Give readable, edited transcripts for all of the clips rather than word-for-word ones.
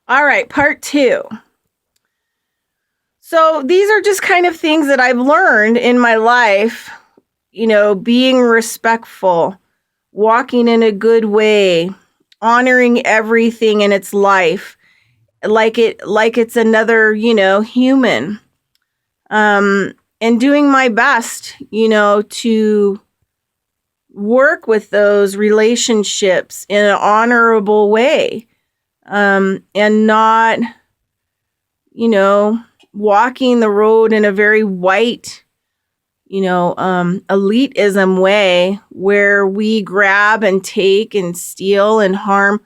All right, part 2. So these are just kind of things that I've learned in my life, being respectful, walking in a good way, honoring everything in its life, like it's another, human. And doing my best, to work with those relationships in an honorable way. And not, walking the road in a very white, elitism way where we grab and take and steal and harm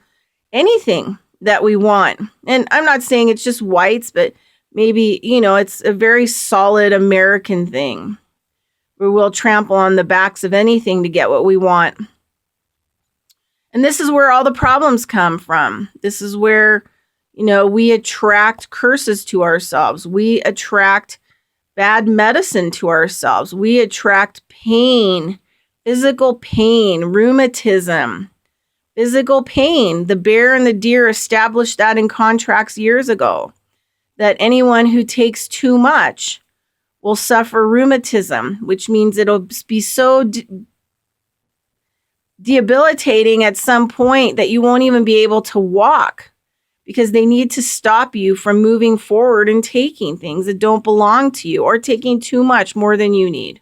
anything that we want. And I'm not saying it's just whites, but maybe, it's a very solid American thing where we'll trample on the backs of anything to get what we want. And this is where all the problems come from. This is where, we attract curses to ourselves. We attract bad medicine to ourselves. We attract pain, physical pain, rheumatism, physical pain. The bear and the deer established that in contracts years ago, that anyone who takes too much will suffer rheumatism, which means it'll be so debilitating at some point that you won't even be able to walk, because they need to stop you from moving forward and taking things that don't belong to you or taking too much more than you need.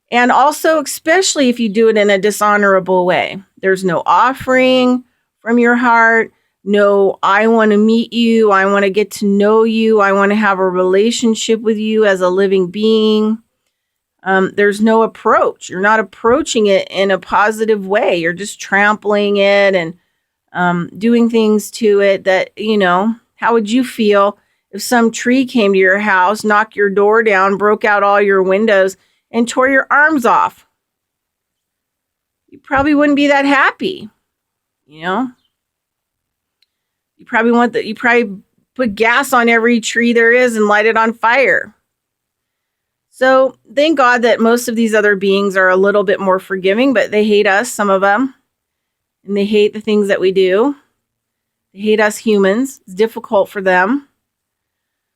And also, especially if you do it in a dishonorable way, there's no offering from your heart. No, I want to meet you. I want to get to know you. I want to have a relationship with you as a living being. There's no approach. You're not approaching it in a positive way. You're just trampling it and doing things to it that, how would you feel if some tree came to your house, knocked your door down, broke out all your windows, and tore your arms off? You probably wouldn't be that happy, You probably put gas on every tree there is and light it on fire. So thank God that most of these other beings are a little bit more forgiving, but they hate us, some of them. And they hate the things that we do. They hate us humans. It's difficult for them.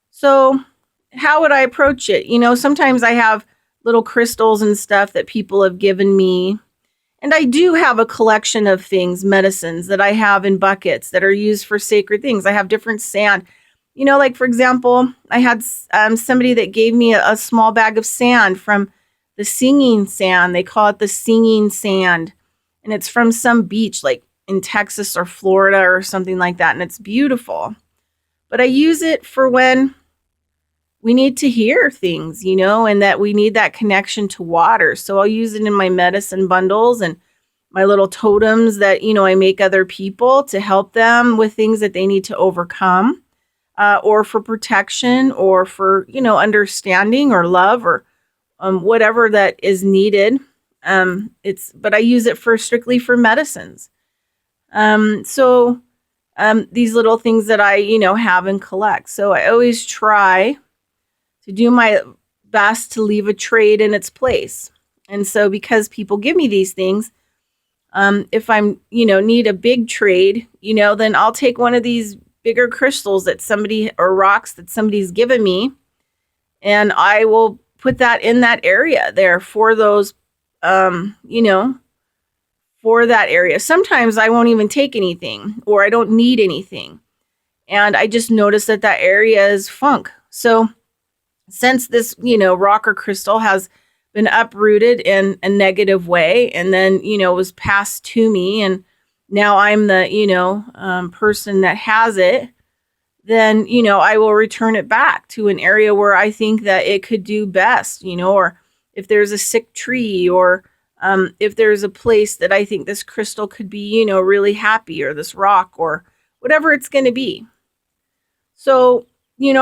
So how would I approach it? Sometimes I have little crystals and stuff that people have given me. And I do have a collection of things, medicines that I have in buckets that are used for sacred things. I have different sand. Like, for example, I had somebody that gave me a small bag of sand from the singing sand. They call it the singing sand. And it's from some beach, like in Texas or Florida or something like that. And it's beautiful. But I use it for when we need to hear things, and that we need that connection to water. So I'll use it in my medicine bundles and my little totems that, I make other people to help them with things that they need to overcome, or for protection, or for, understanding or love, or whatever that is needed. But I use it strictly for medicines. So these little things that I, have and collect. So I always try to do my best to leave a trade in its place. And so because people give me these things, if I'm, need a big trade, then I'll take one of these bigger crystals or rocks that somebody's given me, and I will put that in that area there for those, for that area. Sometimes I won't even take anything, or I don't need anything. And I just notice that area is funk. So since this, rock or crystal has been uprooted in a negative way, and then, was passed to me, and now I'm the, person that has it, then, I will return it back to an area where I think that it could do best, or if there's a sick tree, or if there's a place that I think this crystal could be, really happy, or this rock, or whatever it's going to be. So,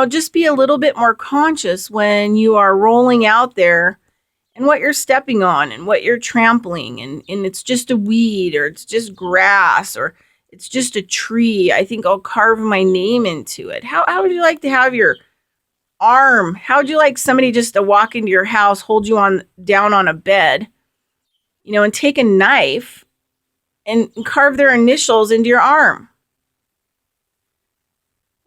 just be a little bit more conscious when you are rolling out there and what you're stepping on and what you're trampling, and it's just a weed, or it's just grass, or it's just a tree. I think I'll carve my name into it. How would you like to have your arm? How would you like somebody just to walk into your house, hold you down on a bed, and take a knife and carve their initials into your arm?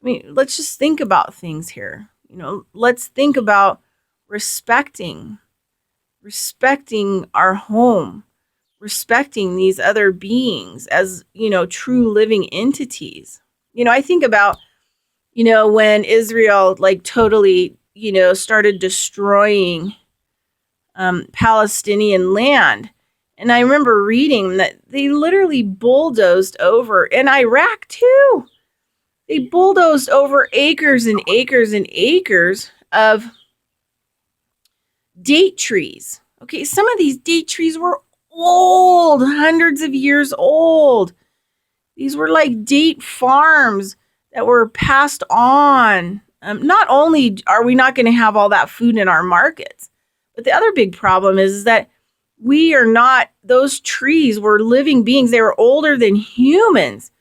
I mean, let's just think about things here. Let's think about respecting our home, respecting these other beings as, true living entities. I think about, when Israel totally, started destroying Palestinian land. And I remember reading that they literally bulldozed over, in Iraq too. They bulldozed over acres and acres and acres of date trees. Okay, some of these date trees were old, hundreds of years old. These were like date farms that were passed on. Not only are we not going to have all that food in our markets, but the other big problem is that we are not, those trees were living beings. They were older than humans,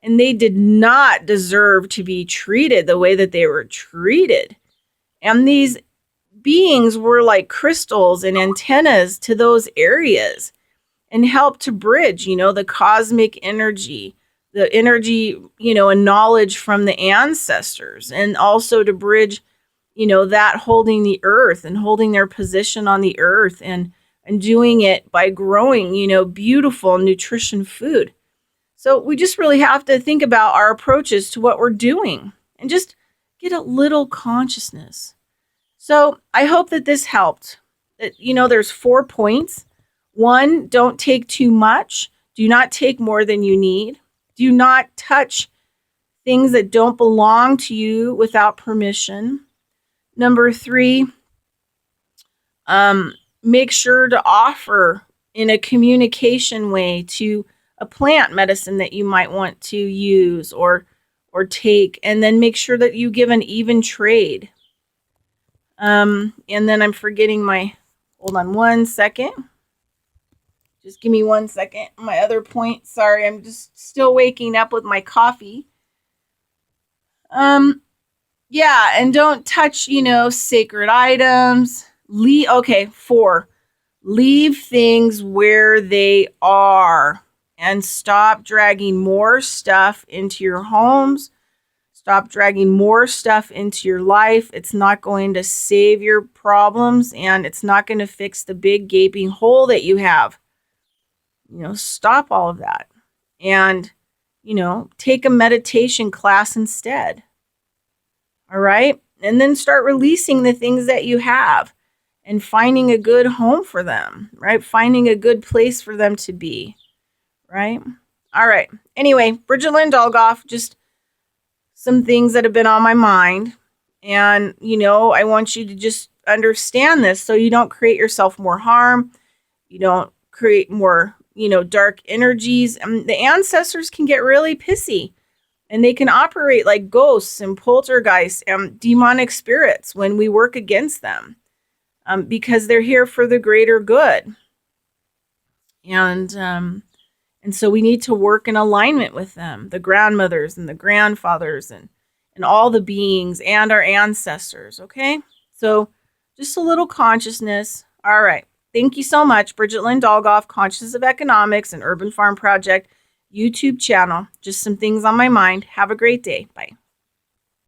and they did not deserve to be treated the way that they were treated. And these beings were like crystals and antennas to those areas and helped to bridge, the cosmic energy, the energy, and knowledge from the ancestors, and also to bridge, that holding the earth and holding their position on the earth and doing it by growing, beautiful nutrition food. So we just really have to think about our approaches to what we're doing and just get a little consciousness. So I hope that this helped. That, there's 4 points. 1, don't take too much. Do not take more than you need. Do not touch things that don't belong to you without permission. Number 3, make sure to offer in a communication way to a plant medicine that you might want to use or take, and then make sure that you give an even trade. And then I'm forgetting hold on 1 second. Just give me 1 second. My other point, sorry, I'm just still waking up with my coffee. Yeah, and don't touch, sacred items. 4, leave things where they are and stop dragging more stuff into your homes. Stop dragging more stuff into your life. It's not going to save your problems, and it's not going to fix the big gaping hole that you have. Stop all of that and, take a meditation class instead. All right. And then start releasing the things that you have and finding a good home for them, right? Finding a good place for them to be, right? All right. Anyway, Bridgette Lynn Dolgoff, just some things that have been on my mind. And, I want you to just understand this so you don't create yourself more harm. You don't create more, dark energies. And the ancestors can get really pissy, and they can operate like ghosts and poltergeists and demonic spirits when we work against them, because they're here for the greater good. And so we need to work in alignment with them, the grandmothers and the grandfathers and all the beings and our ancestors. Okay. So just a little consciousness. All right. Thank you so much. Bridgette Lynn Dolgoff, Consciousness of Economics and Urban Farm Project YouTube channel. Just some things on my mind. Have a great day. Bye.